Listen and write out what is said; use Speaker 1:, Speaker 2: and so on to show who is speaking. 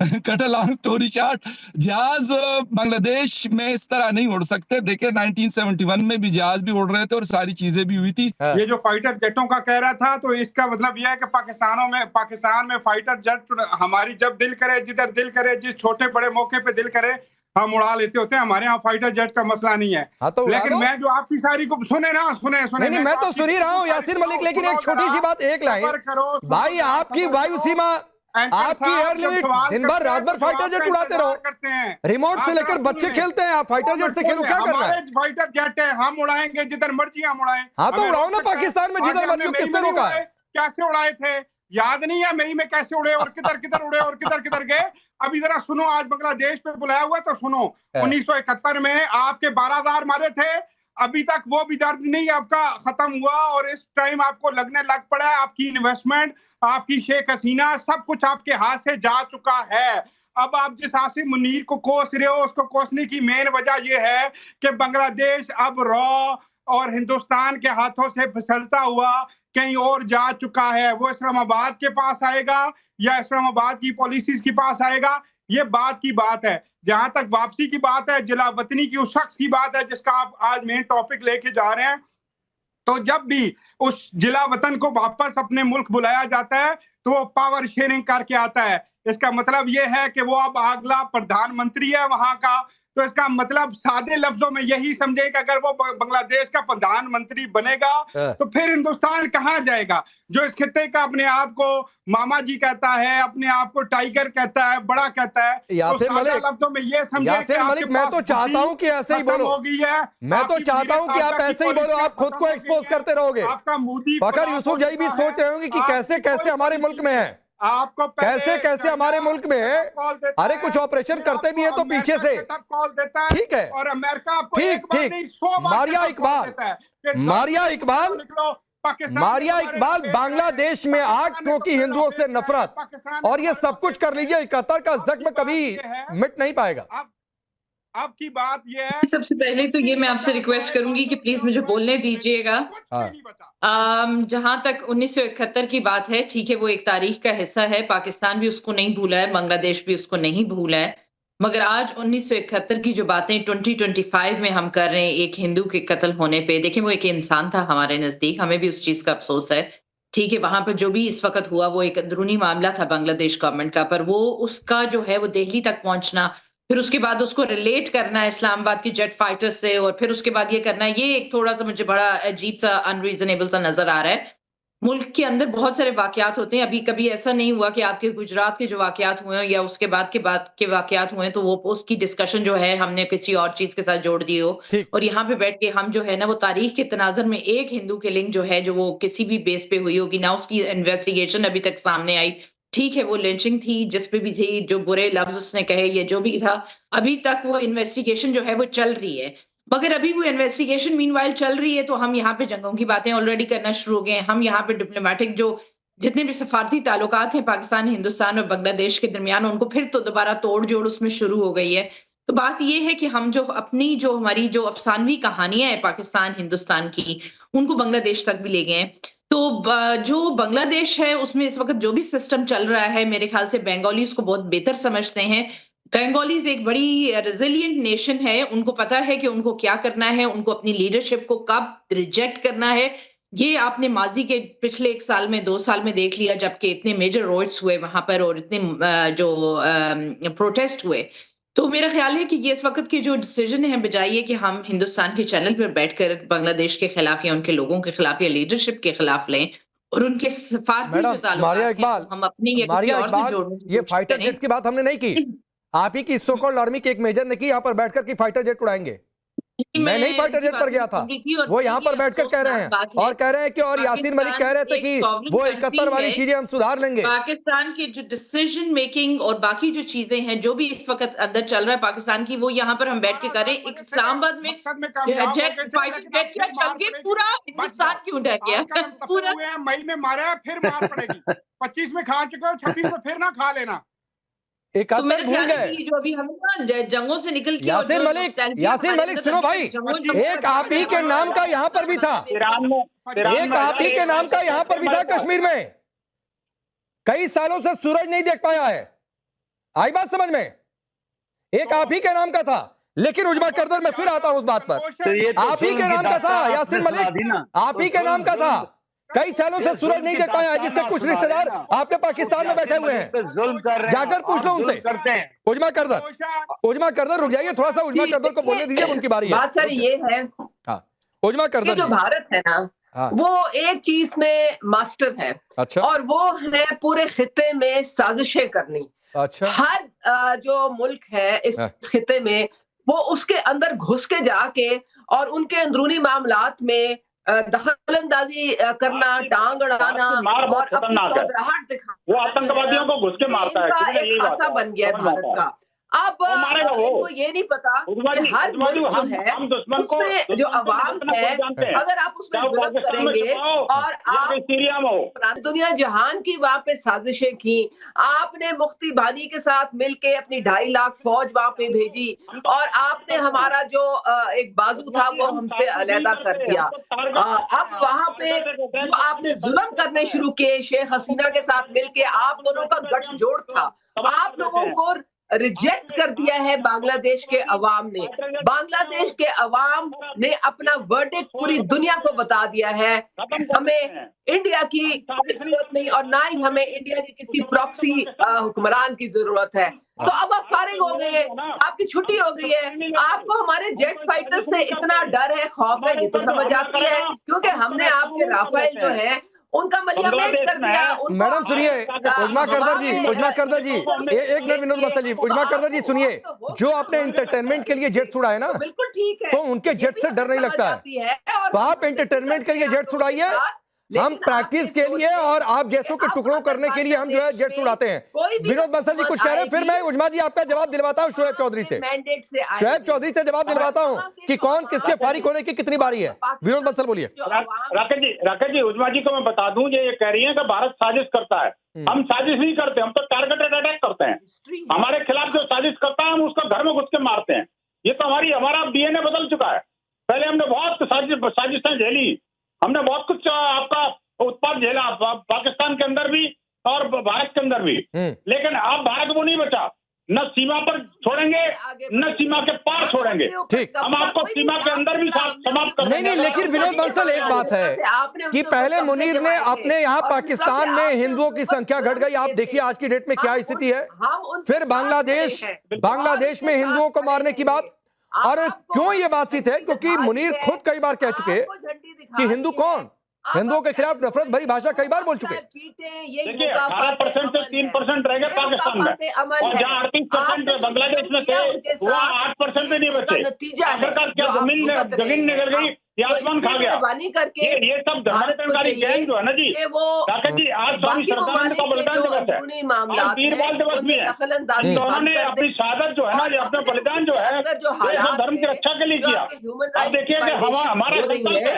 Speaker 1: Cut a long story short, जहाज बांग्लादेश में इस तरह नहीं उड़ सकते। देखिए 1971 में भी जहाज भी उड़ रहे थे और सारी चीजें भी हुई थी।
Speaker 2: ये जो फाइटर जेटों का कह रहा था, तो इसका मतलब यह है कि पाकिस्तान में फाइटर जेट हमारी जब दिल करे, जिधर दिल करे, जिस छोटे बड़े मौके पे दिल करे, हम उड़ा लेते होते हैं। हमारे यहाँ फाइटर जेट का मसला नहीं है।
Speaker 3: हाँ तो
Speaker 2: लेकिन मैं जो आपकी सारी को सुने ना, सुने
Speaker 3: नहीं, मैं तो सुन ही रहा हूँ यासिर मलिक, लेकिन एक छोटी सी बात, एक लाइन भाई, आपकी वायु सीमा, आपकी एयर लिमिट, दिन भर रात भर फाइटर जेट उड़ाते रहो,
Speaker 2: करते हैं
Speaker 3: रिमोट से लेकर बच्चे खेलते हैं, आप फाइटर जेट से खेलो, क्या करना है?
Speaker 2: फाइटर जेट है, हम उड़ाएंगे जिधर मर्जी हम उड़ाएं।
Speaker 3: हाँ तो उड़ाओ ना पाकिस्तान में जिधर मर्जी, किसने रोका है?
Speaker 2: कैसे उड़ाए थे याद नहीं है? मई में कैसे उड़े और किधर किधर उड़े और किधर किधर गए? अभी जरा सुनो, आज बांग्लादेश पे बुलाया हुआ तो सुनो। 1971 में आपके 12,000 मारे थे, अभी तक वो भी दर्द नहीं आपका खत्म हुआ, और इस टाइम आपको लगने लग पड़ा है आपकी इन्वेस्टमेंट, आपकी शेख हसीना, सब कुछ आपके हाथ से जा चुका है। अब आप जिस आसिम मुनीर को कोस रहे हो, उसको कोसने की मेन वजह यह है कि बांग्लादेश अब रॉ और हिंदुस्तान के हाथों से फिसलता हुआ कहीं और जा चुका है। वो इस्लामाबाद के पास आएगा या इस्लामाबाद की पॉलिसीज के पास आएगा, ये बात की बात है। जहां तक वापसी की बात है, जिला वतनी की उस शख्स की बात है जिसका आप आज मेन टॉपिक लेके जा रहे हैं, तो जब भी उस जिला वतन को वापस अपने मुल्क बुलाया जाता है तो वो पावर शेयरिंग करके आता है। इसका मतलब ये है कि वो अब अगला प्रधानमंत्री है वहां का। तो इसका मतलब सादे लफ्जों में यही समझे कि अगर वो बांग्लादेश का प्रधानमंत्री बनेगा तो फिर हिंदुस्तान कहां जाएगा? जो इस खित्ते का अपने आप को मामा जी कहता है, अपने आप को टाइगर कहता है, बड़ा कहता है,
Speaker 3: यासिर मलिक,
Speaker 2: लफ्जों में ये समझे
Speaker 3: यासिर मलिक, मैं तो चाहता हूं कि ऐसे ही बोलो,
Speaker 2: हो गई है।
Speaker 3: मैं तो चाहता हूं कि आप ऐसे ही बोलो, आप खुद को एक्सपोज करते रहोगे।
Speaker 2: आपका मोदी
Speaker 3: फखर यूसुफ यही भी सोच रहे होंगे कि कैसे कैसे हमारे मुल्क में है,
Speaker 2: आपको
Speaker 3: कैसे कैसे हमारे मुल्क में है। अरे कुछ ऑपरेशन करते भी है तो पीछे से, ठीक है,
Speaker 2: और अमेरिका आपको
Speaker 3: ठीक ठीक, मारिया इकबाल, मारिया इकबाल, मारिया इकबाल, बांग्लादेश में आग क्योंकि हिंदुओं से नफरत, और ये सब कुछ कर लीजिए, कतर का जख्म कभी मिट नहीं पाएगा।
Speaker 2: अब की बात ये है,
Speaker 4: सबसे पहले तो ये मैं आपसे रिक्वेस्ट करूंगी कि प्लीज मुझे बोलने दीजिएगा। जहां तक 1971 की बात है, ठीक है, वो एक तारीख का हिस्सा है, पाकिस्तान भी उसको नहीं भूला है, बांग्लादेश भी उसको नहीं भूला है, मगर आज 1971 की जो बातें 2025 में हम कर रहे हैं एक हिंदू के कत्ल होने पे, देखिए वो एक इंसान था हमारे नजदीक, हमें भी उस चीज का अफसोस है, ठीक है, वहां पर जो भी इस वक्त हुआ वो एक अंदरूनी मामला था बांग्लादेश गवर्नमेंट का, पर वो उसका जो है वो दिल्ली तक पहुंचना, फिर उसके बाद उसको रिलेट करना है इस्लामाबाद की जेट फाइटर से, और फिर उसके बाद ये करना है, ये एक थोड़ा सा मुझे बड़ा अजीब सा अनरीजनेबल सा नजर आ रहा है। मुल्क के अंदर बहुत सारे वाकयात होते हैं, अभी कभी ऐसा नहीं हुआ कि आपके गुजरात के जो वाकयात हुए हैं या उसके बाद के वाकयात हुए हैं तो वो उसकी डिस्कशन जो है हमने किसी और चीज के साथ जोड़ दी हो, और यहाँ पे बैठ के हम जो है ना वो तारीख के तनाजर में एक हिंदू किलिंग जो है जो वो किसी भी बेस पे हुई होगी ना, उसकी इन्वेस्टिगेशन अभी तक सामने आई, ठीक है, वो लिंचिंग थी जिस पे भी थी, जो बुरे लफ्ज उसने कहे, ये जो भी था, अभी तक वो इन्वेस्टिगेशन जो है वो चल रही है, मगर अभी वो इन्वेस्टिगेशन मीनवाइल चल रही है तो हम यहाँ पे जंगों की बातें ऑलरेडी करना शुरू हो गए हैं। हम यहाँ पे डिप्लोमेटिक जो जितने भी सफारती ताल्लुकात हैं पाकिस्तान, हिंदुस्तान और बांग्लादेश के दरमियान, उनको फिर तो दोबारा तोड़ जोड़ उसमें शुरू हो गई है। तो बात ये है कि हम जो अपनी जो हमारी जो अफसानवी कहानियां हैं पाकिस्तान हिंदुस्तान की, उनको बांग्लादेश तक भी ले गए हैं। तो जो बांग्लादेश है उसमें इस वक्त जो भी सिस्टम चल रहा है, मेरे ख्याल से बंगाली उसको बहुत बेहतर समझते हैं। बंगालीज एक बड़ी रेजिलिएंट नेशन है, उनको पता है कि उनको क्या करना है, उनको अपनी लीडरशिप को कब रिजेक्ट करना है। ये आपने माजी के पिछले 1 साल में 2 साल में देख लिया, जबकि इतने मेजर रोड्स हुए वहां पर और इतने जो प्रोटेस्ट हुए। तो मेरा ख्याल है कि ये इस वक्त के जो डिसीजन है, बजाय ये कि हम हिंदुस्तान के चैनल पर बैठकर बांग्लादेश के खिलाफ या उनके लोगों के खिलाफ या लीडरशिप के खिलाफ लें और उनके सफारती जो ताल्लुकात हैं हम अपनी या किसी और से जोड़ने की
Speaker 3: ये
Speaker 2: कोशिश
Speaker 3: फाइटर
Speaker 2: करें।
Speaker 3: जेट्स की बात हमने नहीं की, आप ही की सो कॉल्ड आर्मी के एक मेजर ने की यहाँ पर बैठकर की फाइटर जेट उड़ाएंगे। मैं नहीं फाइटर जेट पर गया था, वो यहाँ पर बैठकर कह रहे हैं और कह रहे हैं कि, और यासिर मलिक कह रहे थे कि वो 71 वाली चीजें हम सुधार लेंगे।
Speaker 4: पाकिस्तान की जो डिसीजन मेकिंग और बाकी जो चीजें हैं जो भी इस वक्त अंदर चल रहा है पाकिस्तान की, वो यहाँ पर हम बैठ के करें। इस्लामाबाद में जेट फाइटर जेट क्या चल के पूरा हिंदुस्तान क्यों डर गया? पूरा
Speaker 2: मई में मारा, फिर मार पड़ेगी। 25 में खा चुके हो, 26 में फिर ना खा लेना।
Speaker 4: तो मेरे ख्याल है कि जो अभी हम ना जंगों से निकल के
Speaker 3: यासिर मलिक सुनो भाई, एक आप ही के नाम का यहाँ पर भी था, एक आप ही के नाम का यहाँ पर भी था कश्मीर में, कई सालों से सूरज नहीं देख पाया है, आई बात समझ में? एक आप ही के नाम का था, लेकिन उजमा करदर में फिर आता हूं उस बात पर, आप ही के नाम का था यासीन मलिक, आप ही के नाम का था। कई सालों से सूरज नहीं देख पाया, जिसके कुछ रिश्तेदार आपके पाकिस्तान में बैठे हुए हैं, जाकर पूछ लो उनसे। उजमा करदर रुक जाइए थोड़ा सा, उजमा करदर को बोलने दीजिए, उनकी बारी है।
Speaker 5: बात सर ये है,
Speaker 3: हाँ उजमा करदर
Speaker 5: जो भारत है ना,
Speaker 3: हाँ।
Speaker 5: वो एक चीज में मास्टर है।
Speaker 3: अच्छा।
Speaker 5: और वो है पूरे खित्ते में साजिशें करनी।
Speaker 3: अच्छा।
Speaker 5: हर जो मुल्क है इस खित्ते में, वो उसके अंदर घुस के जाके और उनके अंदरूनी मामलात में दखलंदाजी करना, टांग अड़ाना और अपनी चौधराहट दिखाना,
Speaker 6: वो आतंकवादियों को घुस के मारता है।
Speaker 5: इनका एक खासा बन गया है भारत का। अब इनको ये नहीं पता कि हर मुल्क जो है उसमें जो अवाम है, अगर आप उसमें जुल्म करेंगे और आप दुनिया जहान की वहां पे साजिशें की, आपने मुफ्ती भानी के साथ मिलके अपनी 2.5 लाख फौज वहां पे भेजी और आपने हमारा जो एक बाजू था वो हमसे अलहदा कर दिया। अब वहां पे जो आपने जुल्म करने शुरू किए शेख हसीना के साथ मिलके, आप दोनों का गठजोड़ था, आप लोगों को रिजेक्ट कर दिया है बांग्लादेश के अवाम ने। बांग्लादेश के अवाम ने अपना वर्डिक्ट पूरी दुनिया को बता दिया है कि हमें इंडिया की जरूरत नहीं और ना ही हमें इंडिया की किसी प्रॉक्सी हुक्मरान की जरूरत है। तो अब आप फारिग हो गए, आपकी छुट्टी हो गई है, आपको हमारे जेट फाइटर से इतना डर है, खौफ है, ये तो समझ आती है, क्योंकि हमने आपके राफेल जो है उनका मलियामेट कर दिया।
Speaker 3: मैडम सुनिए, उजमा करदर जी, एक मिनट विनोद बत्सल जी, उजमा करदर जी सुनिए, जो आपने एंटरटेनमेंट के लिए जेट्स उड़ाए ना,
Speaker 5: बिल्कुल ठीक है,
Speaker 3: तो उनके जेट से डर नहीं लगता है, तो आप एंटरटेनमेंट के लिए जेट्स उड़ाइए, हम प्रैक्टिस के लिए और आप जैसों के टुकड़ों करने के लिए हम जो है जेट्स उड़ाते हैं। विनोद बंसल जी कुछ कह रहे हैं, फिर मैं उजमा जी आपका जवाब दिलवाता हूं शोएब चौधरी से, जवाब दिलवाता हूं कि कौन किसके फारिग होने की कितनी बारी है। विनोद बंसल बोलिए।
Speaker 6: राकेश जी, उजमा जी को मैं बता दूं, ये कह रही है कि भारत साजिश करता है। हम साजिश नहीं करते, हम तो टारगेटेड अटैक करते हैं। हमारे खिलाफ जो साजिश करता है हम उसको घर में घुस के मारते हैं। ये तो हमारा डीएनए बदल चुका है। पहले हमने बहुत साजिशें झेली, हमने बहुत कुछ आपका उत्पाद झेला, पाकिस्तान के अंदर भी और भारत के अंदर भी, लेकिन अब भारत वो नहीं बचा, न सीमा पर छोड़ेंगे न सीमा के पार छोड़ेंगे।
Speaker 3: ठीक,
Speaker 6: हम आपको सीमा के अंदर भी समाप्त कर
Speaker 3: नहीं, लेकिन विनोद बंसल एक बात है कि पहले मुनीर ने अपने यहाँ पाकिस्तान में हिंदुओं की संख्या घट गई, आप देखिए आज की डेट में क्या स्थिति है। फिर बांग्लादेश में हिंदुओं को मारने की बात, और क्यों ये बातचीत है, क्योंकि मुनीर खुद कई बार कह चुके कि हिंदू कौन, हिंदुओं के खिलाफ नफरत भरी भाषा कई बार बोल चुके।
Speaker 6: देखिए 18% से 3% रह गए पाकिस्तान में, और जहाँ 38% बांग्लादेश में थे वहाँ 8% भी नहीं बचे। आखिरकार क्या जमीन निकल गई, आसमान खा गया। ये सब धर्मांतरकारी गैंग जो है ना जी, राकेश जी, आज स्वामी सरदानंद का बलिदान दिवस है और वीरबाल दिवस भी है। उन्होंने अपनी शहादत जो है ना, अपना बलिदान जो है, धर्म की रक्षा के लिए किया। आप देखिए कि हमारा संकल्प है